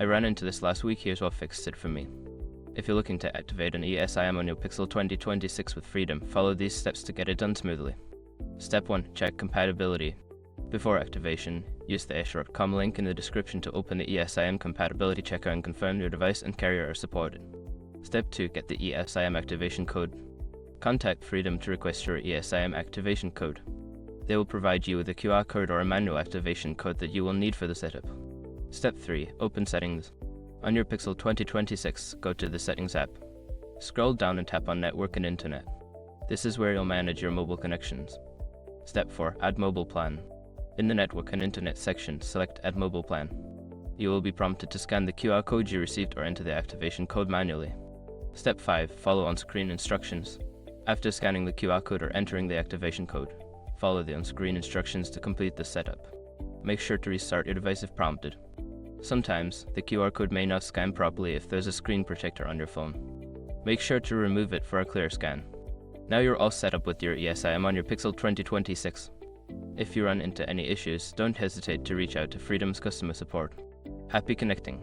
I ran into this last week, here's what fixed it for me. If you're looking to activate an eSIM on your Pixel 2026 with Freedom, follow these steps to get it done smoothly. Step 1. Check compatibility. Before activation, use the Azure.com link in the description to open the eSIM compatibility checker and confirm your device and carrier are supported. Step 2. Get the eSIM activation code. Contact Freedom to request your eSIM activation code. They will provide you with a QR code or a manual activation code that you will need for the setup. Step 3. Open Settings. On your Pixel 2026, go to the Settings app. Scroll down and tap on Network and Internet. This is where you'll manage your mobile connections. Step 4. Add Mobile Plan. In the Network and Internet section, select Add Mobile Plan. You will be prompted to scan the QR code you received or enter the activation code manually. Step 5. Follow on-screen instructions. After scanning the QR code or entering the activation code, follow the on-screen instructions to complete the setup. Make sure to restart your device if prompted. Sometimes, the QR code may not scan properly if there's a screen protector on your phone. Make sure to remove it for a clear scan. Now you're all set up with your eSIM on your Pixel 2026. If you run into any issues, don't hesitate to reach out to Freedom's customer support. Happy connecting!